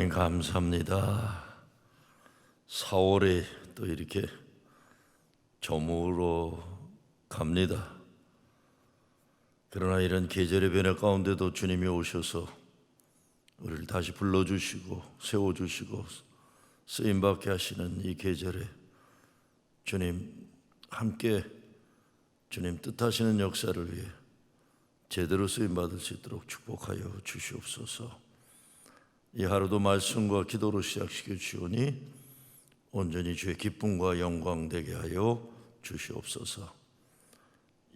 하나님 감사합니다. 4월에 또 이렇게 저물어 갑니다. 그러나 이런 계절의 변화 가운데도 주님이 오셔서 우리를 다시 불러주시고 세워주시고 쓰임받게 하시는 이 계절에 주님 함께 주님 뜻하시는 역사를 위해 제대로 쓰임받을 수 있도록 축복하여 주시옵소서. 이 하루도 말씀과 기도로 시작시켜 주시오니 온전히 주의 기쁨과 영광 되게 하여 주시옵소서.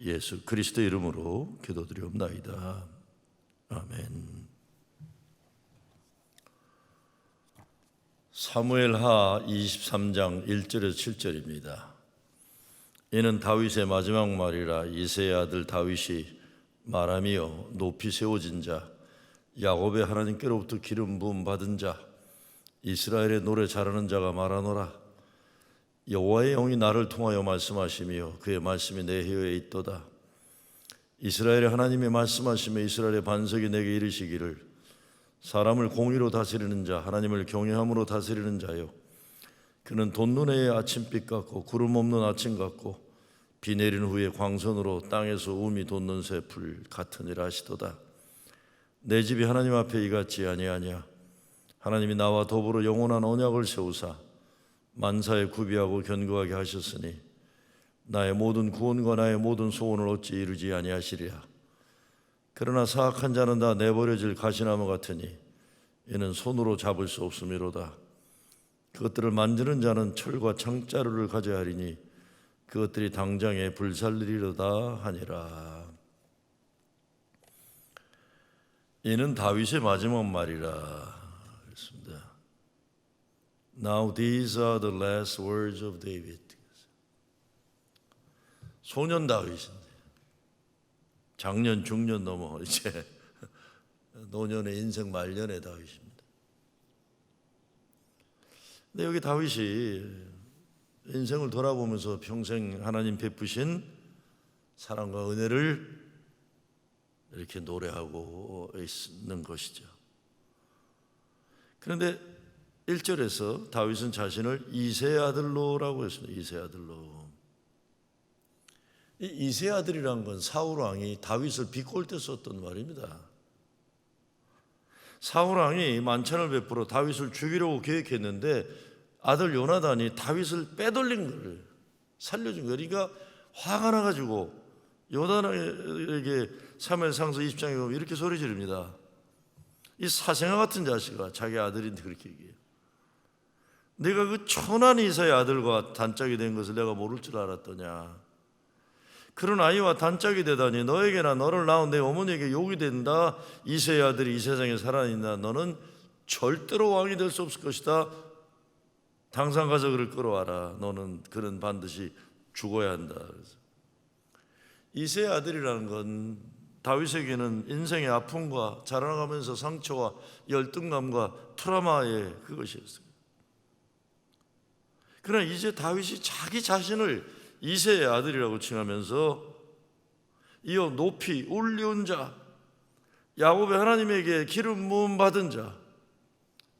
예수 그리스도 이름으로 기도드리옵나이다. 아멘. 사무엘하 23장 1절에서 7절입니다. 이는 다윗의 마지막 말이라. 이새의 아들 다윗이 말하며 높이 세워진 자, 야곱의 하나님께로부터 기름 부음 받은 자, 이스라엘의 노래 잘하는 자가 말하노라. 여호와의 영이 나를 통하여 말씀하시며 그의 말씀이 내 혀에 있도다. 이스라엘의 하나님이 말씀하시며 이스라엘의 반석이 내게 이르시기를, 사람을 공의로 다스리는 자, 하나님을 경외함으로 다스리는 자요, 그는 돋눈의 아침빛 같고 구름 없는 아침 같고 비 내린 후에 광선으로 땅에서 우미 돋는 새풀 같으니라 하시도다. 내 집이 하나님 앞에 이같지 아니하냐. 하나님이 나와 더불어 영원한 언약을 세우사 만사에 구비하고 견고하게 하셨으니 나의 모든 구원과 나의 모든 소원을 어찌 이루지 아니하시리라. 그러나 사악한 자는 다 내버려질 가시나무 같으니 이는 손으로 잡을 수 없음이로다. 그것들을 만지는 자는 철과 창자루를 가져야 하리니 그것들이 당장에 불살리리로다 하니라. 이는 다윗의 마지막 말이라 그랬습니다. Now these are the last words of David. 소년 다윗인데 장년 중년 넘어 이제 노년의 인생 말년의 다윗입니다. 근데 여기 다윗이 인생을 돌아보면서 평생 하나님 베푸신 사랑과 은혜를 이렇게 노래하고 있는 것이죠. 그런데 1절에서 다윗은 자신을 이새의 아들로라고 했습니다. 이새의 아들로. 이 이새의 아들이란 건 사울 왕이 다윗을 비꼴 때 썼던 말입니다. 사울 왕이 만찬을 베풀어 다윗을 죽이려고 계획했는데 아들 요나단이 다윗을 빼돌린 거를 살려준 거예요. 그러니까 화가 나가지고 요나단에게 사무엘상서 20장에 보면 이렇게 소리 지릅니다. 이 사생아 같은 자식아, 자기 아들인데 그렇게 얘기해요. 내가 그 천한 이사의 아들과 단짝이 된 것을 내가 모를 줄 알았더냐. 그런 아이와 단짝이 되다니 너에게나 너를 낳은 내 어머니에게 욕이 된다. 이새의 아들이 이 세상에 살아있나. 너는 절대로 왕이 될 수 없을 것이다. 당상 가서 그를 끌어와라. 너는 그는 반드시 죽어야 한다. 그래서 이새의 아들이라는 건 다윗에게는 인생의 아픔과 자라나가면서 상처와 열등감과 트라우마의 그것이었어요. 그러나 이제 다윗이 자기 자신을 이새의 아들이라고 칭하면서 이어 높이 올리온 자, 야곱의 하나님에게 기름 부음 받은 자,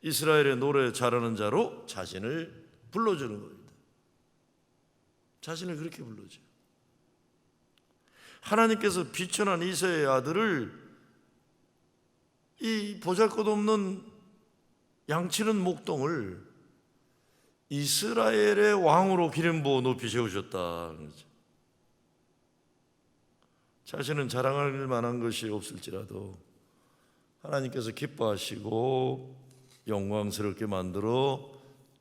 이스라엘의 노래 잘하는 자로 자신을 불러주는 겁니다. 자신을 그렇게 불러줘요. 하나님께서 비천한 이새의 아들을 이 보잘것없는 양치는 목동을 이스라엘의 왕으로 기름 부어 높이 세우셨다. 자신은 자랑할 만한 것이 없을지라도 하나님께서 기뻐하시고 영광스럽게 만들어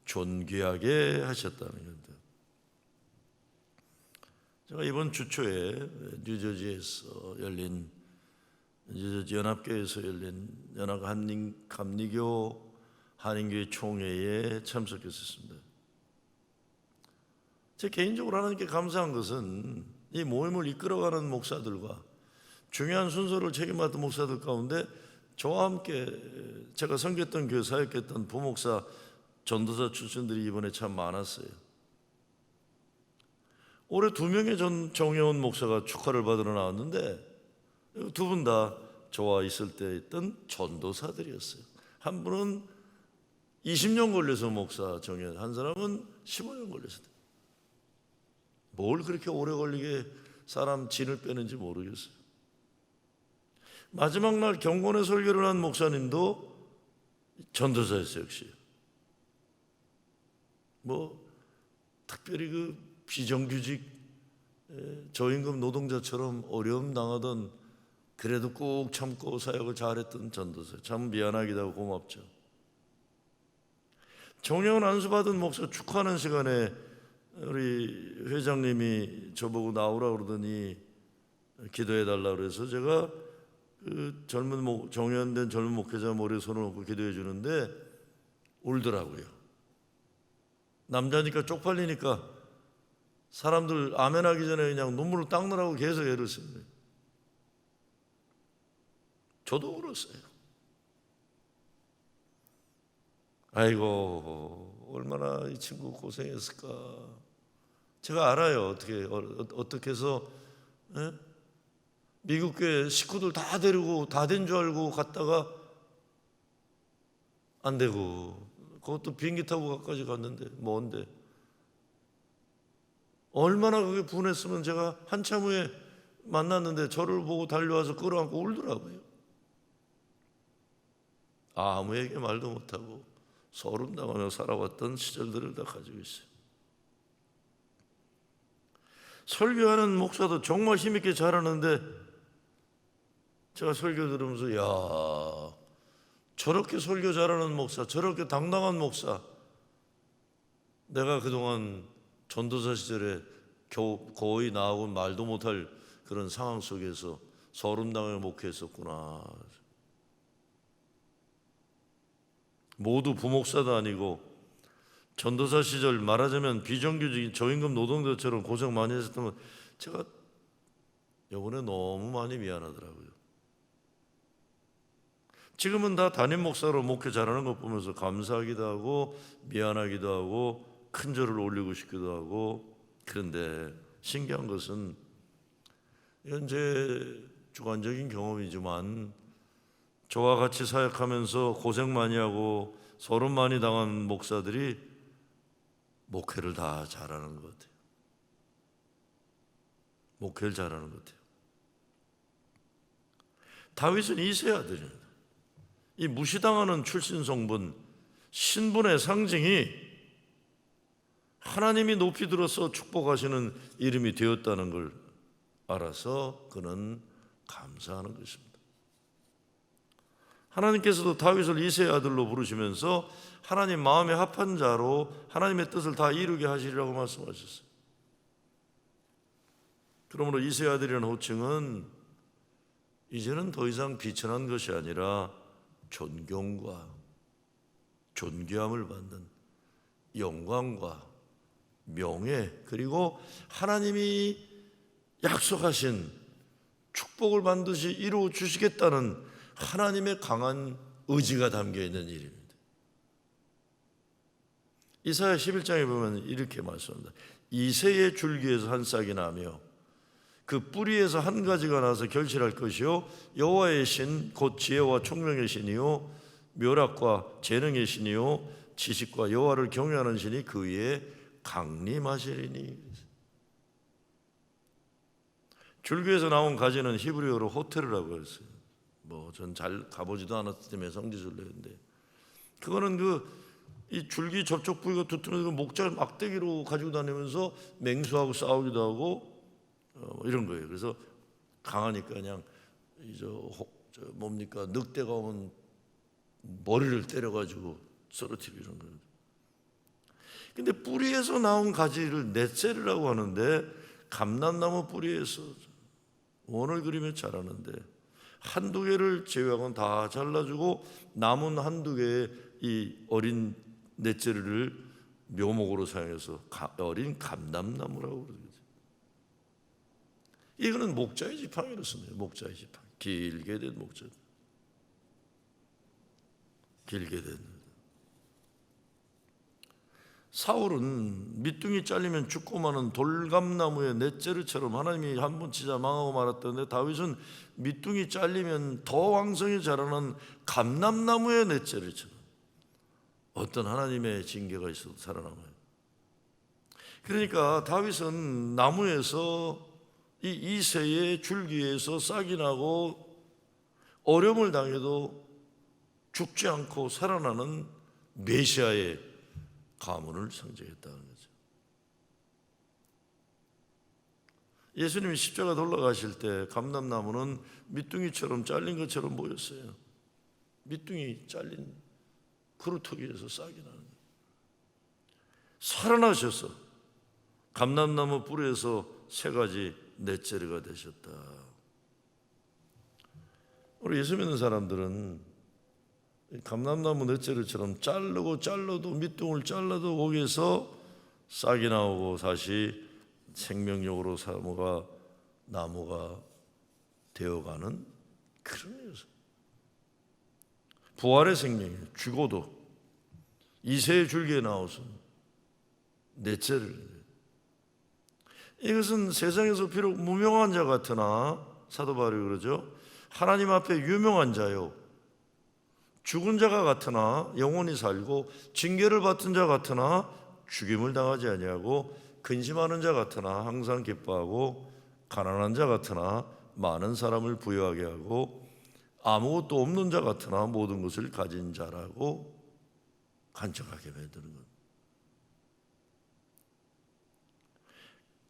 존귀하게 하셨다는 겁니다. 제가 이번 주 초에 뉴저지에서 열린 뉴저지 연합교회에서 열린 연합 감리교 한인교회 총회에 참석했었습니다. 제 개인적으로 하나님께 감사한 것은 이 모임을 이끌어가는 목사들과 중요한 순서를 책임맡은 목사들 가운데 저와 함께 제가 섬겼던 교회 사역했던 부목사 전도사 출신들이 이번에 참 많았어요. 올해 2명의 정혜원 목사가 축하를 받으러 나왔는데 두 분 다 저와 있을 때 있던 전도사들이었어요. 한 분은 20년 걸려서 목사 정해, 한 사람은 15년 걸려서. 뭘 그렇게 오래 걸리게 사람 진을 빼는지 모르겠어요. 마지막 날 경건의 설교를 한 목사님도 전도사였어요. 역시 뭐 특별히 그 비정규직 저임금 노동자처럼 어려움 당하던, 그래도 꾹 참고 사역을 잘했던 전도사. 참 미안하기도 하고 고맙죠. 정령 안수받은 목사 축하하는 시간에 우리 회장님이 저보고 나오라 그러더니 기도해 달라 그래서 제가 그 정년된 젊은 목회자 머리에 손을 얹고 기도해 주는데 울더라고요. 남자니까 쪽팔리니까 사람들 아멘하기 전에 그냥 눈물을 닦느라고 계속 애를 씁니다. 저도 울었어요. 아이고 얼마나 이 친구 고생했을까. 제가 알아요. 어떻게 해서 미국 교회 식구들 다 데리고 다 된 줄 알고 갔다가 안 되고, 그것도 비행기 타고 가까지 갔는데 먼데 얼마나 그게 분했으면. 제가 한참 후에 만났는데 저를 보고 달려와서 끌어안고 울더라고요. 아무에게 말도 못하고 소름당하며 살아왔던 시절들을 다 가지고 있어요. 설교하는 목사도 정말 힘있게 잘하는데 제가 설교 들으면서 야, 저렇게 설교 잘하는 목사, 저렇게 당당한 목사, 내가 그동안 전도사 시절에 거의 나하고 말도 못할 그런 상황 속에서 소름당하며 목회했었구나. 모두 부목사도 아니고 전도사 시절 말하자면 비정규직인 저임금 노동자처럼 고생 많이 했었던 건 제가 이번에 너무 많이 미안하더라고요. 지금은 다 담임 목사로 목회 잘하는 것 보면서 감사하기도 하고 미안하기도 하고 큰절을 올리고 싶기도 하고. 그런데 신기한 것은 이건 제 주관적인 경험이지만 저와 같이 사역하면서 고생 많이 하고 소름 많이 당한 목사들이 목회를 다 잘하는 것 같아요. 목회를 잘하는 것 같아요. 다윗은 이세 아들입니다. 이 무시당하는 출신 성분, 신분의 상징이 하나님이 높이 들어서 축복하시는 이름이 되었다는 걸 알아서 그는 감사하는 것입니다. 하나님께서도 다윗을 이세의 아들로 부르시면서 하나님 마음에 합한 자로 하나님의 뜻을 다 이루게 하시리라고 말씀하셨어요. 그러므로 이세의 아들이라는 호칭은 이제는 더 이상 비천한 것이 아니라 존경과 존귀함을 받는 영광과 명예, 그리고 하나님이 약속하신 축복을 반드시 이루어 주시겠다는 하나님의 강한 의지가 담겨 있는 일입니다. 이사야 11장에 보면 이렇게 말씀합니다. 이새의 줄기에서 한 싹이 나며 그 뿌리에서 한 가지가 나서 결실할 것이요 여호와의 신 곧 지혜와 총명의 신이요 묘락과 재능의 신이요 지식과 여호와를 경외하는 신이 그 위에 강림하시리니. 줄기에서 나온 가지는 히브리어로 호테르라고 했어요. 전 잘 가보지도 않았기 때문에 성지순례인데, 그거는 이 줄기 접촉 부위가 두툼해서 목자를 막대기로 가지고 다니면서 맹수하고 싸우기도 하고 이런 거예요. 그래서 강하니까 그냥 늑대가 오면 머리를 때려가지고 쓰러뜨리고 이런 거예요. 근데 뿌리에서 나온 가지를 넷셀이라고 하는데, 감람나무 뿌리에서 원을 그리며 자라는데 한두 개를 제외하고는 다 잘라주고 남은 한두 개의 이 어린 넷제를 묘목으로 사용해서 어린 감람나무라고 그러죠. 이거는 목자의 지팡이로 씁니다. 목자의 지팡이, 길게 된 목자, 길게 된. 사울은 밑둥이 잘리면 죽고 마는 돌감나무의 넷제르처럼 하나님이 한 번 치자 망하고 말았던데, 다윗은 밑둥이 잘리면 더 왕성히 자라는 감람나무의 넷제르처럼 어떤 하나님의 징계가 있어도 살아남아요. 그러니까 다윗은 나무에서 이 이새의 줄기에서 싹이 나고 어려움을 당해도 죽지 않고 살아나는 메시아의 가문을 상징했다는 거죠. 예수님이 십자가 돌아가실 때 감람나무는 밑둥이처럼 잘린 것처럼 보였어요. 밑둥이 잘린 그루터기에서 싹이 나는 거예요. 살아나셔서 감람나무 뿌리에서 세 가지 넷째리가 되셨다. 우리 예수 믿는 사람들은 감람나무 넷째리처럼 잘라도 밑둥을 잘라도 거기에서 싹이 나오고 다시 생명력으로 나무가 되어가는 그런 녀석. 부활의 생명이에요. 죽어도 이새의 줄기에 나와서 넷째를. 이것은 세상에서 비록 무명한 자 같으나 사도 바울이 그러죠. 하나님 앞에 유명한 자요. 죽은 자가 같으나 영원히 살고 징계를 받은 자 같으나 죽임을 당하지 아니하고 근심하는 자 같으나 항상 기뻐하고 가난한 자 같으나 많은 사람을 부유하게 하고 아무것도 없는 자 같으나 모든 것을 가진 자라고 간청하게 만드는 것.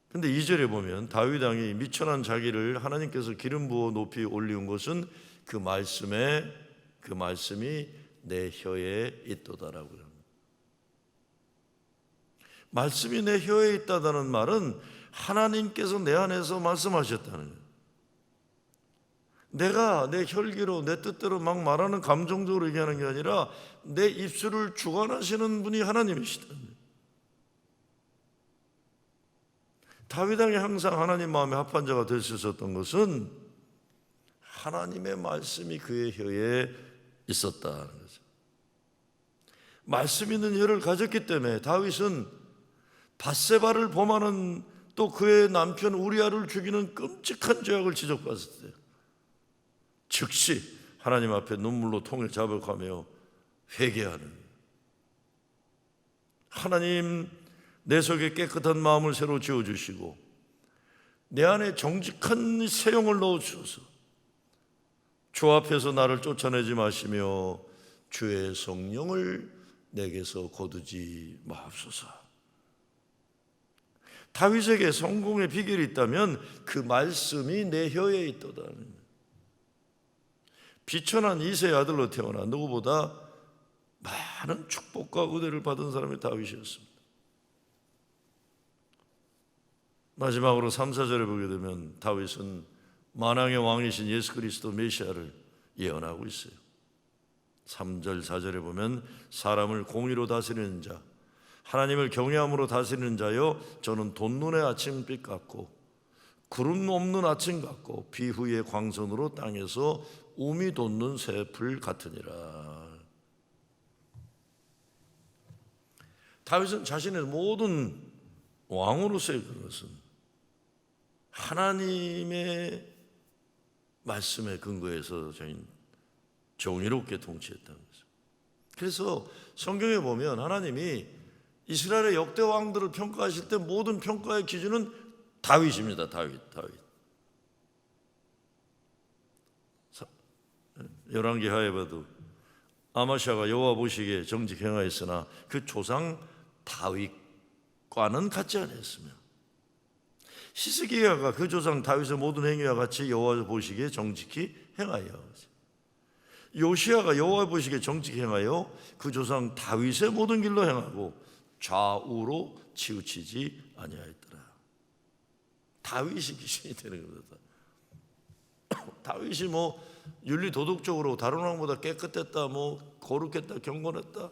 근데 2절에 보면 다윗 왕이 미천한 자기를 하나님께서 기름 부어 높이 올리운 것은 그 말씀이 내 혀에 있도다라고 합니다. 말씀이 내 혀에 있다는 말은 하나님께서 내 안에서 말씀하셨다는 거예요. 내가 내 혈기로 내 뜻대로 막 말하는 감정적으로 얘기하는 게 아니라 내 입술을 주관하시는 분이 하나님이시다. 다윗 왕이 항상 하나님 마음에 합한 자가 될 수 있었던 것은 하나님의 말씀이 그의 혀에 있었다는 거죠. 말씀 있는 혀를 가졌기 때문에 다윗은 밧세바를 범하는 또 그의 남편 우리아를 죽이는 끔찍한 죄악을 지적받았을 때 즉시 하나님 앞에 눈물로 통을 자백하며 회개하는, 하나님 내 속에 깨끗한 마음을 새로 지어주시고 내 안에 정직한 새 영을 넣어주셔서 주 앞에서 나를 쫓아내지 마시며 주의 성령을 내게서 거두지 마옵소서. 다윗에게 성공의 비결이 있다면 그 말씀이 내 혀에 있도다. 비천한 이새의 아들로 태어나 누구보다 많은 축복과 은혜를 받은 사람이 다윗이었습니다. 마지막으로 3, 4절에 보게 되면 다윗은 만왕의 왕이신 예수 그리스도 메시아를 예언하고 있어요. 3절, 4절에 보면 사람을 공의로 다스리는 자, 하나님을 경외함으로 다스리는 자여, 저는 돋눈의 아침빛 같고 구름 없는 아침 같고 비후의 광선으로 땅에서 우미 돋는 새풀 같으니라. 다윗은 자신의 모든 왕으로서의 그것은 하나님의 말씀에 근거해서 정의롭게 통치했다는 거죠. 그래서 성경에 보면 하나님이 이스라엘의 역대 왕들을 평가하실 때 모든 평가의 기준은 다윗입니다. 다윗. 열왕기 하에 봐도 아마샤가 여호와 보시기에 정직 행하였으나 그 조상 다윗과는 같지 않았으며, 히스기야가 그 조상 다윗의 모든 행위와 같이 여호와 보시기에 정직히 행하여, 요시야가 여호와 보시기에 정직히 행하여 그 조상 다윗의 모든 길로 행하고 좌우로 치우치지 아니하였더라. 다윗이 기준이 되는 겁니다. 다윗이 윤리 도덕적으로 다른 왕보다 깨끗했다, 거룩했다, 경건했다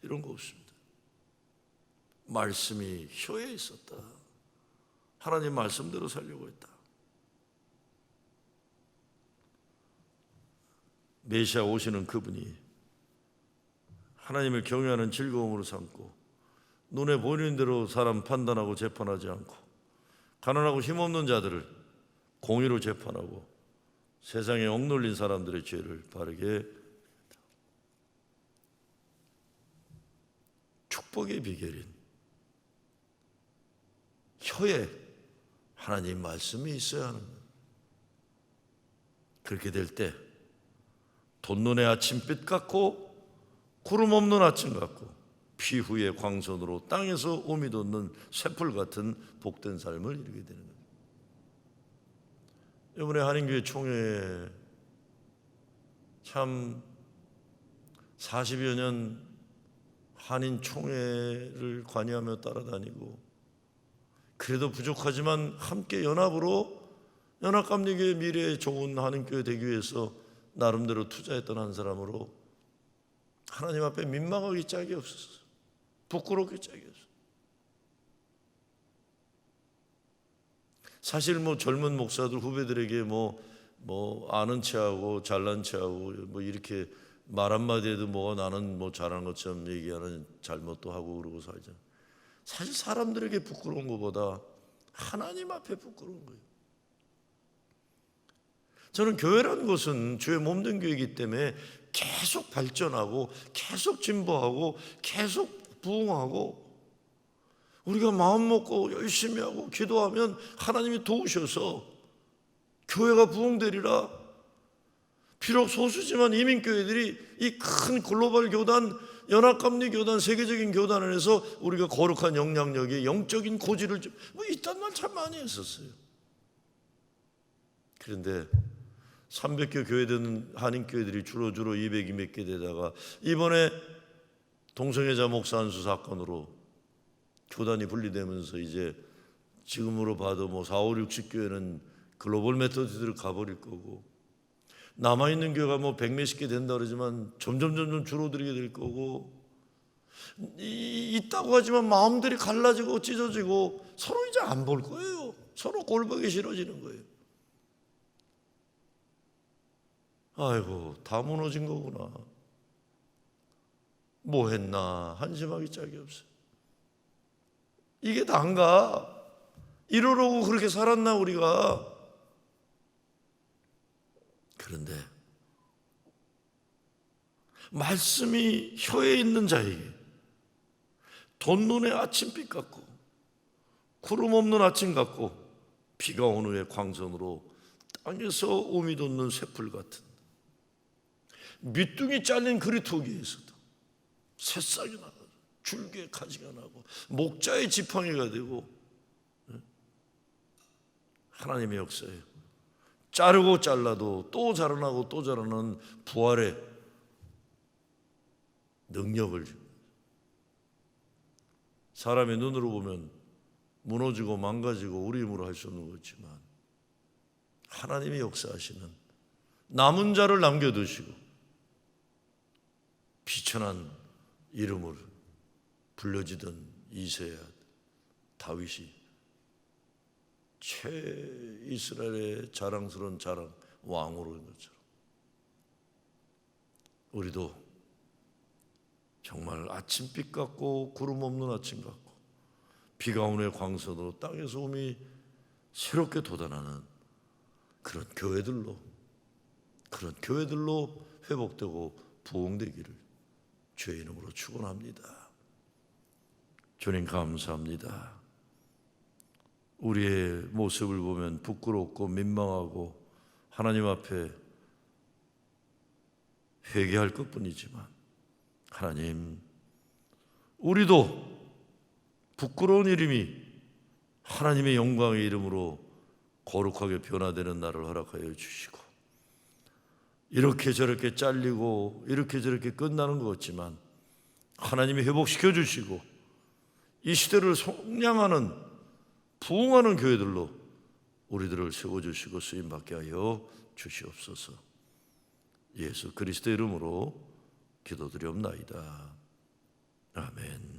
이런 거 없습니다. 말씀이 혀에 있었다. 하나님 말씀대로 살려고 했다. 메시아 오시는 그분이 하나님을 경외하는 즐거움으로 삼고 눈에 보이는 대로 사람 판단하고 재판하지 않고 가난하고 힘없는 자들을 공의로 재판하고 세상에 억눌린 사람들의 죄를 바르게, 축복의 비결인 혀에 하나님 말씀이 있어야 하는 거예요. 그렇게 될 때 돋눈의 아침빛 같고 구름 없는 아침 같고 피 후의 광선으로 땅에서 오미 돋는 쇠풀 같은 복된 삶을 이루게 되는 거예요. 이번에 한인교회 총회에 참 40여 년 한인 총회를 관여하며 따라다니고 그래도 부족하지만 함께 연합으로 연합감리교회 미래에 좋은 한인교회 되기 위해서 나름대로 투자했던 한 사람으로 하나님 앞에 민망하기 짝이 없었어요. 부끄럽기 짝이 없어요. 사실 젊은 목사들 후배들에게 아는 체하고 잘난 체하고 이렇게 말 한마디 해도 나는 잘하는 것처럼 얘기하는 잘못도 하고 그러고 살잖아요. 사실 사람들에게 부끄러운 것보다 하나님 앞에 부끄러운 거예요. 저는 교회라는 것은 주의 몸된 교회이기 때문에 계속 발전하고 계속 진보하고 계속 부흥하고 우리가 마음 먹고 열심히 하고 기도하면 하나님이 도우셔서 교회가 부흥되리라. 비록 소수지만 이민교회들이 이 큰 글로벌 교단, 연합감리 교단, 세계적인 교단 안에서 우리가 거룩한 영향력이 영적인 고지를 이딴 말 참 많이 했었어요. 그런데 300개 교회되는 한인교회들이 주로 200이 몇 개 되다가 이번에 동성애자 목사 안수 사건으로 교단이 분리되면서 이제 지금으로 봐도 4, 5, 60교회는 글로벌 메토디드로 가버릴 거고 남아있는 교회가 100몇십 개 된다 그러지만 점점 줄어들게 될 거고 있다고 하지만 마음들이 갈라지고 찢어지고 서로 이제 안 볼 거예요. 서로 꼴보기 싫어지는 거예요. 아이고 다 무너진 거구나. 뭐 했나 한심하기 짝이 없어요. 이게 다인가? 이러려고 그렇게 살았나 우리가? 그런데 말씀이 혀에 있는 자에게 돋눈의 아침빛 같고 구름 없는 아침 같고 비가 온 후에 광선으로 땅에서 오미 돋는 쇠풀 같은 밑둥이 잘린 그리토기에서도 새싹이 나고 줄기에 가지가 나고 목자의 지팡이가 되고 하나님의 역사예요. 자르고 잘라도 또 자라나고 또 자라는 부활의 능력을 사람의 눈으로 보면 무너지고 망가지고 우리 힘으로 할 수 없는 거지만 하나님이 역사하시는 남은 자를 남겨두시고 비천한 이름으로 불려지던 이새야 다윗이 이스라엘의 자랑스러운 자랑 왕으로 된 것처럼 우리도 정말 아침빛 같고 구름 없는 아침 같고 비가 오는 광선으로 땅에서 오미 새롭게 돋아나는 그런 교회들로 회복되고 부흥되기를 주의 이름으로 축원합니다. 주님 감사합니다. 우리의 모습을 보면 부끄럽고 민망하고 하나님 앞에 회개할 것뿐이지만 하나님 우리도 부끄러운 이름이 하나님의 영광의 이름으로 거룩하게 변화되는 날을 허락하여 주시고 이렇게 저렇게 잘리고 이렇게 저렇게 끝나는 것 같지만 하나님이 회복시켜 주시고 이 시대를 속량하는 부흥하는 교회들로 우리들을 세워주시고 쓰임받게 하여 주시옵소서. 예수 그리스도 이름으로 기도드리옵나이다. 아멘.